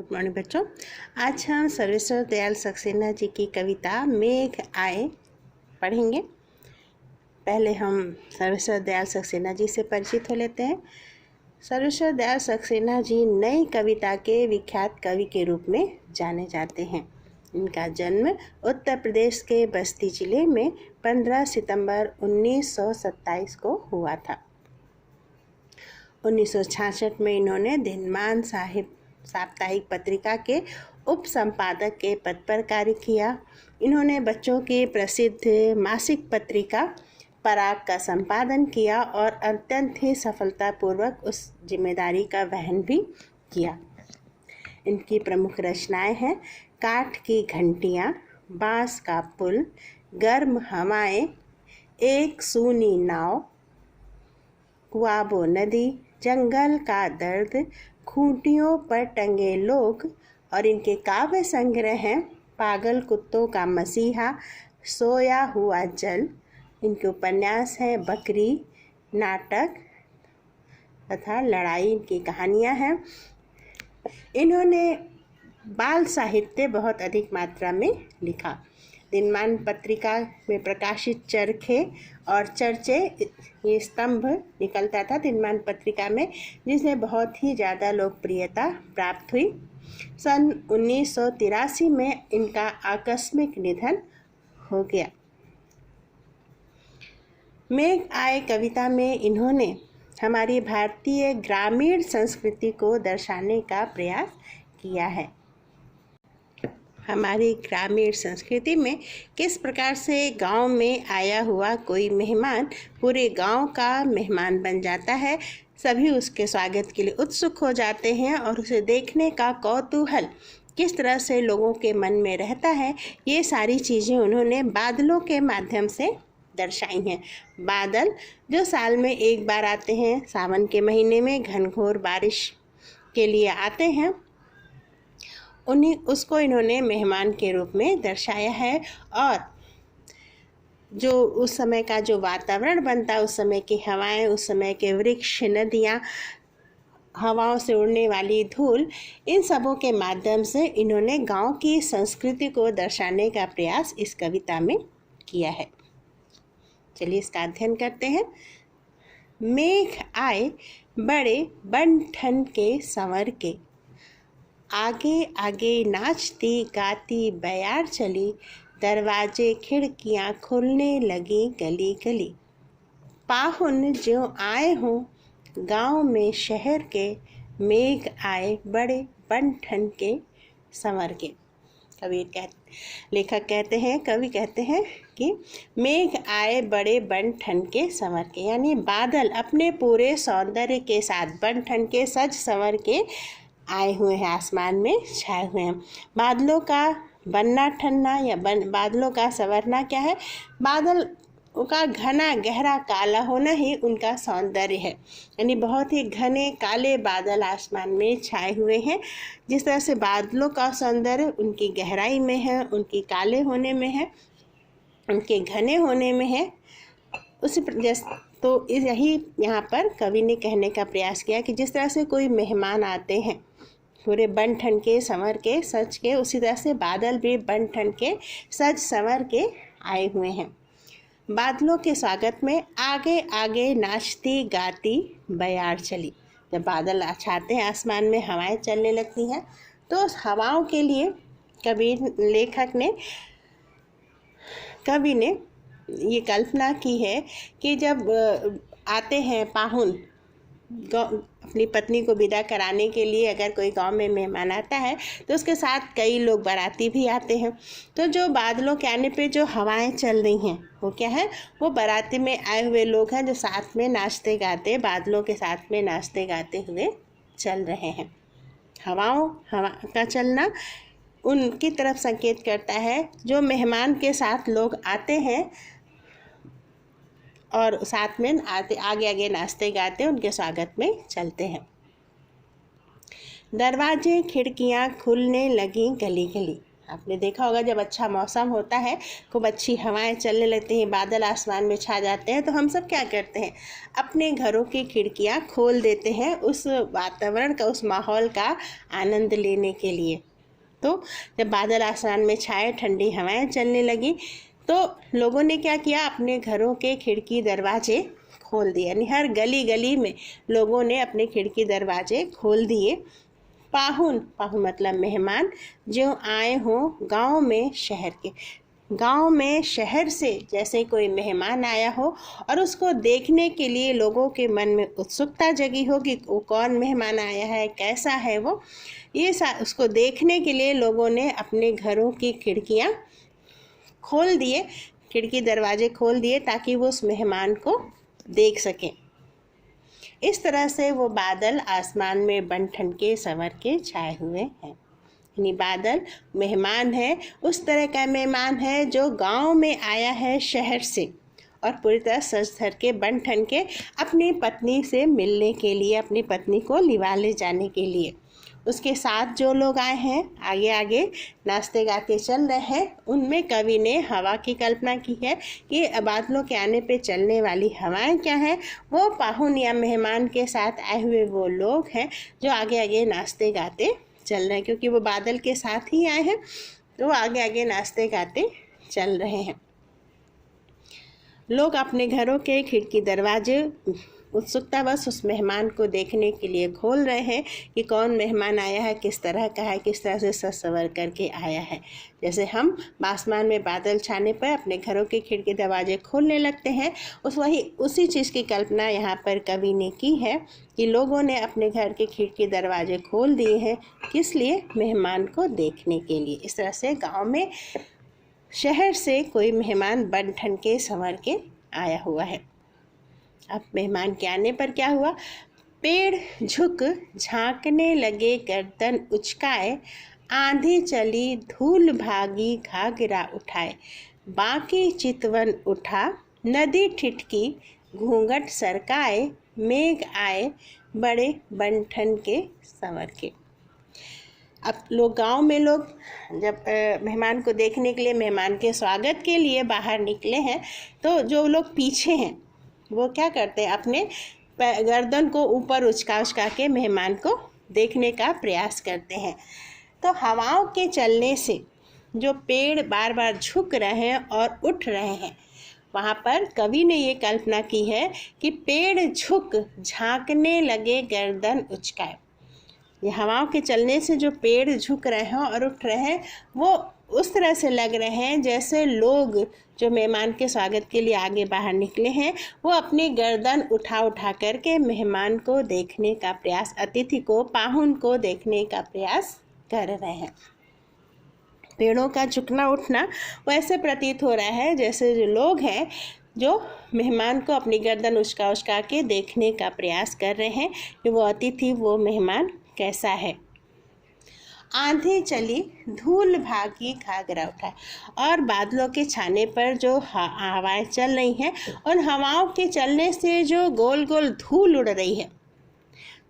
Good morning बच्चों। आज हम सर्वेश्वर दयाल सक्सेना जी की कविता मेघ आए पढ़ेंगे। पहले हम सर्वेश्वर दयाल सक्सेना जी से परिचित हो लेते हैं। सर्वेश्वर दयाल सक्सेना जी नई कविता के विख्यात कवि के रूप में जाने जाते हैं। इनका जन्म उत्तर प्रदेश के बस्ती जिले में 15 सितंबर 1927 को हुआ था। 1966 में इन्होंने दिनमान साप्ताहिक पत्रिका के उप संपादक के पद पर कार्य किया। इन्होंने बच्चों की प्रसिद्ध मासिक पत्रिका पराग का संपादन किया और अत्यंत ही सफलतापूर्वक उस जिम्मेदारी का वहन भी किया। इनकी प्रमुख रचनाएं हैं काठ की घंटियां, बांस का पुल, गर्म हवाएं, एक सूनी नाव, कुआबो नदी, जंगल का दर्द, खूंटियों पर टंगे लोग। और इनके काव्य संग्रह हैं पागल कुत्तों का मसीहा, सोया हुआ जल। इनके उपन्यास हैं बकरी, नाटक तथा लड़ाई इनकी कहानियां हैं। इन्होंने बाल साहित्य बहुत अधिक मात्रा में लिखा। दिनमान पत्रिका में प्रकाशित चरखे और चर्चे ये स्तंभ निकलता था दिनमान पत्रिका में, जिसमें बहुत ही ज़्यादा लोकप्रियता प्राप्त हुई। सन 1983 में इनका आकस्मिक निधन हो गया। मेघ आए कविता में इन्होंने हमारी भारतीय ग्रामीण संस्कृति को दर्शाने का प्रयास किया है। हमारी ग्रामीण संस्कृति में किस प्रकार से गांव में आया हुआ कोई मेहमान पूरे गांव का मेहमान बन जाता है, सभी उसके स्वागत के लिए उत्सुक हो जाते हैं और उसे देखने का कौतूहल किस तरह से लोगों के मन में रहता है, ये सारी चीज़ें उन्होंने बादलों के माध्यम से दर्शाई हैं। बादल जो साल में एक बार आते हैं, सावन के महीने में घनघोर बारिश के लिए आते हैं, उसको इन्होंने मेहमान के रूप में दर्शाया है। और जो उस समय का जो वातावरण बनता है, उस समय की हवाएं, उस समय के वृक्ष, नदियाँ, हवाओं से उड़ने वाली धूल, इन सबों के माध्यम से इन्होंने गांव की संस्कृति को दर्शाने का प्रयास इस कविता में किया है। चलिए इसका अध्ययन करते हैं। मेघ आए बड़े बन ठन के संवर के, आगे आगे नाचती गाती बयार चली, दरवाजे खिड़कियां खुलने लगी गली गली। पाहुन जो आए हों गांव में शहर के, मेघ आए बड़े बन ठन के संवर के। लेखक कहते हैं, कवि कहते हैं कि मेघ आए बड़े बन ठन के संवर के, यानी बादल अपने पूरे सौंदर्य के साथ बन ठन के सज संवर के आए हुए हैं, आसमान में छाए हुए हैं। बादलों का बनना ठनना या बादलों का संवरना क्या है? बादल का घना गहरा काला होना ही उनका सौंदर्य है, यानी बहुत ही घने काले बादल आसमान में छाए हुए हैं। जिस तरह से बादलों का सौंदर्य उनकी गहराई में है, उनकी काले होने में है, उनके घने होने में है, उसी तो यही यहाँ पर कवि ने कहने का प्रयास किया कि जिस तरह से कोई मेहमान आते हैं पूरे बन ठन के संवर के सज के, उसी तरह से बादल भी बन ठन के सज संवर के आए हुए हैं। बादलों के स्वागत में आगे आगे नाचती गाती बयार चली। जब बादल छाते हैं आसमान में, हवाएं चलने लगती हैं, तो उस हवाओं के लिए कवि ने ये कल्पना की है कि जब आते हैं पाहुन अपनी पत्नी को विदा कराने के लिए, अगर कोई गांव में मेहमान आता है तो उसके साथ कई लोग बाराती भी आते हैं। तो जो बादलों के आने पे जो हवाएं चल रही हैं, वो क्या है? वो बाराती में आए हुए लोग हैं जो साथ में नाचते गाते, बादलों के साथ में नाचते गाते हुए चल रहे हैं। हवा का चलना उनकी तरफ संकेत करता है जो मेहमान के साथ लोग आते हैं और साथ में आगे आगे नाचते गाते उनके स्वागत में चलते हैं। दरवाजे खिड़कियां खुलने लगी गली गली। आपने देखा होगा जब अच्छा मौसम होता है, खूब अच्छी हवाएं चलने लगती हैं, बादल आसमान में छा जाते हैं, तो हम सब क्या करते हैं, अपने घरों की खिड़कियां खोल देते हैं उस वातावरण का, उस माहौल का आनंद लेने के लिए। तो जब बादल आसमान में छाए, ठंडी हवाएं चलने लगी, तो लोगों ने क्या किया, अपने घरों के खिड़की दरवाजे खोल दिए। यानी हर गली गली में लोगों ने अपने खिड़की दरवाजे खोल दिए। पाहुन, पाहुन मतलब मेहमान, जो आए हों गांव में शहर के, गांव में शहर से जैसे कोई मेहमान आया हो और उसको देखने के लिए लोगों के मन में उत्सुकता जगी हो कि वो कौन मेहमान आया है, कैसा है वो, ये उसको देखने के लिए लोगों ने अपने घरों की खिड़कियां खोल दिए, खिड़की दरवाजे खोल दिए ताकि वो उस मेहमान को देख सकें। इस तरह से वो बादल आसमान में बन ठन के संवर के छाए हुए हैं। यानी बादल मेहमान है, उस तरह का मेहमान है जो गांव में आया है शहर से और पूरी तरह सज धर के बन ठन के अपनी पत्नी से मिलने के लिए, अपनी पत्नी को लिवा ले जाने के लिए। उसके साथ जो लोग आए हैं आगे आगे नाचते गाते चल रहे हैं, उनमें कवि ने हवा की कल्पना की है कि बादलों के आने पे चलने वाली हवाएं क्या हैं, वो पाहुन या मेहमान के साथ आए हुए वो लोग हैं जो आगे आगे नाचते गाते चल रहे हैं। क्योंकि वो बादल के साथ ही आए हैं तो वो आगे आगे नाचते गाते चल रहे हैं। लोग अपने घरों के खिड़की दरवाजे उत्सुकतावश उस मेहमान को देखने के लिए खोल रहे हैं कि कौन मेहमान आया है, किस तरह का है, किस तरह से सज संवर करके आया है। जैसे हम आसमान में बादल छाने पर अपने घरों के खिड़की दरवाजे खोलने लगते हैं, उसी चीज़ की कल्पना यहाँ पर कवि ने की है कि लोगों ने अपने घर के खिड़की दरवाजे खोल दिए हैं, किस लिए, मेहमान को देखने के लिए। इस तरह से गाँव में शहर से कोई मेहमान बन ठन के संवर के आया हुआ है। अब मेहमान के आने पर क्या हुआ, पेड़ झुक झांकने लगे गर्दन उचकाए, आंधी चली धूल भागी घाघरा उठाए, बाकी चितवन उठा नदी ठिठकी घूंघट सरकाए, मेघ आए बड़े बनठन के संवर के। अब लोग गांव में लोग जब मेहमान को देखने के लिए, मेहमान के स्वागत के लिए बाहर निकले हैं, तो जो लोग पीछे हैं वो क्या करते हैं, अपने गर्दन को ऊपर उचका के मेहमान को देखने का प्रयास करते हैं। तो हवाओं के चलने से जो पेड़ बार बार झुक रहे हैं और उठ रहे हैं, वहाँ पर कवि ने ये कल्पना की है कि पेड़ झुक झांकने लगे गर्दन उचकाए। ये हवाओं के चलने से जो पेड़ झुक रहे हैं और उठ रहे हैं, वो उस तरह से लग रहे हैं जैसे लोग जो मेहमान के स्वागत के लिए आगे बाहर निकले हैं, वो अपनी गर्दन उठा करके मेहमान को देखने का प्रयास, अतिथि को, पाहुन को देखने का प्रयास कर रहे हैं। पेड़ों का झुकना उठना वैसे प्रतीत हो रहा है जैसे जो लोग हैं जो मेहमान को अपनी गर्दन उचका के देखने का प्रयास कर रहे हैं कि वो अतिथि, वो मेहमान कैसा है। आंधी चली धूल भागी घाघरा उठाए, और बादलों के छाने पर जो हवाएं चल रही हैं, उन हवाओं के चलने से जो गोल गोल धूल उड़ रही है,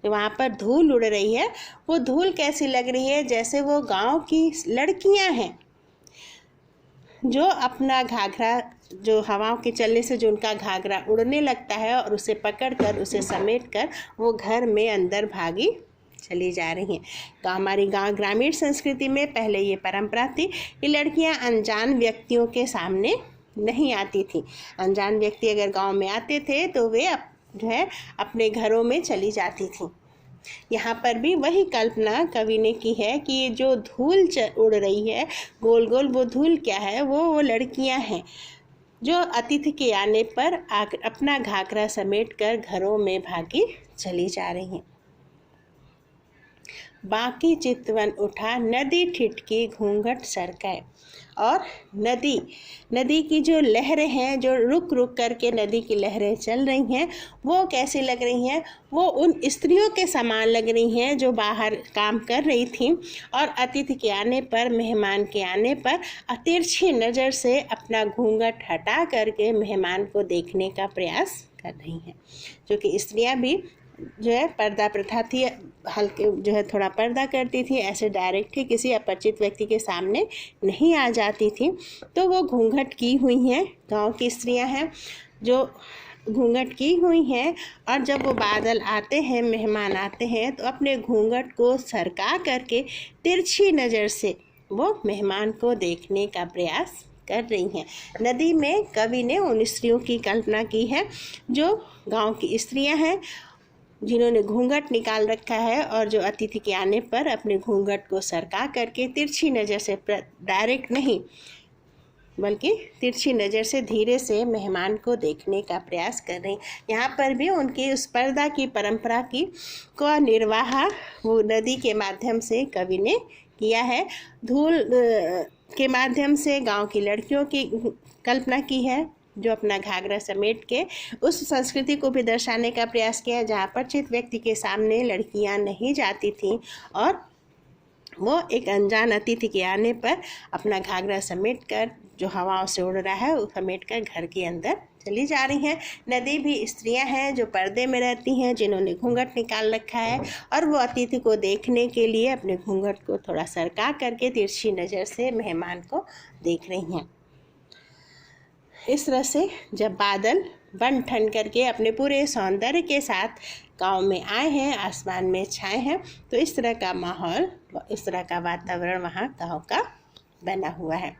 तो वहाँ पर धूल उड़ रही है, वो धूल कैसी लग रही है, जैसे वो गांव की लड़कियां हैं जो अपना घाघरा, जो हवाओं के चलने से जो उनका घाघरा उड़ने लगता है और उसे पकड़कर, उसे समेटकर वो घर में अंदर भागी चली जा रही हैं। हमारी ग्रामीण संस्कृति में पहले ये परंपरा थी कि लड़कियां अनजान व्यक्तियों के सामने नहीं आती थी। अनजान व्यक्ति अगर गांव में आते थे तो वे जो है अपने घरों में चली जाती थी। यहाँ पर भी वही कल्पना कवि ने की है कि ये जो धूल उड़ रही है गोल गोल, वो धूल क्या है, वो लड़कियां हैं जो अतिथि के आने पर अपना घाघरा समेट कर घरों में भागी चली जा रही हैं। बाकी चितवन उठा नदी ठिठकी घूंघट सरकाए, और नदी की जो लहरें हैं, जो रुक रुक करके नदी की लहरें चल रही हैं, वो कैसी लग रही हैं, वो उन स्त्रियों के समान लग रही हैं जो बाहर काम कर रही थीं और अतिथि के आने पर, मेहमान के आने पर तिरछी नज़र से अपना घूंघट हटा करके मेहमान को देखने का प्रयास कर रही हैं। जो कि स्त्रियां भी जो है पर्दा प्रथा थी, हल्के जो है थोड़ा पर्दा करती थी, ऐसे डायरेक्ट ही किसी अपरिचित व्यक्ति के सामने नहीं आ जाती थी। तो वो घूंघट की हुई हैं, गांव की स्त्रियां हैं जो घूंघट की हुई हैं, और जब वो बादल आते हैं, मेहमान आते हैं, तो अपने घूंघट को सरका करके तिरछी नज़र से वो मेहमान को देखने का प्रयास कर रही हैं। नदी में कवि ने उन स्त्रियों की कल्पना की है जो गांव की स्त्रियां हैं, जिन्होंने घूंघट निकाल रखा है और जो अतिथि के आने पर अपने घूंघट को सरका करके तिरछी नज़र से, डायरेक्ट नहीं बल्कि तिरछी नज़र से धीरे से मेहमान को देखने का प्रयास कर रही। यहाँ पर भी उनकी उस पर्दा की परंपरा की को निर्वाह वो नदी के माध्यम से कवि ने किया है। धूल के माध्यम से गांव की लड़कियों की कल्पना की है जो अपना घाघरा समेट के उस संस्कृति को भी दर्शाने का प्रयास किया जहाँ परिचित व्यक्ति के सामने लड़कियाँ नहीं जाती थीं और वो एक अनजान अतिथि के आने पर अपना घाघरा समेट कर, जो हवाओं से उड़ रहा है, वो समेट कर घर के अंदर चली जा रही हैं। नदी भी स्त्रियां हैं जो पर्दे में रहती हैं, जिन्होंने घूंघट निकाल रखा है और वो अतिथि को देखने के लिए अपने घूंघट को थोड़ा सरका करके तिरछी नज़र से मेहमान को देख रही हैं। इस तरह से जब बादल बन ठन करके अपने पूरे सौंदर्य के साथ गांव में आए हैं, आसमान में छाए हैं, तो इस तरह का माहौल, इस तरह का वातावरण वहाँ गांव का बना हुआ है।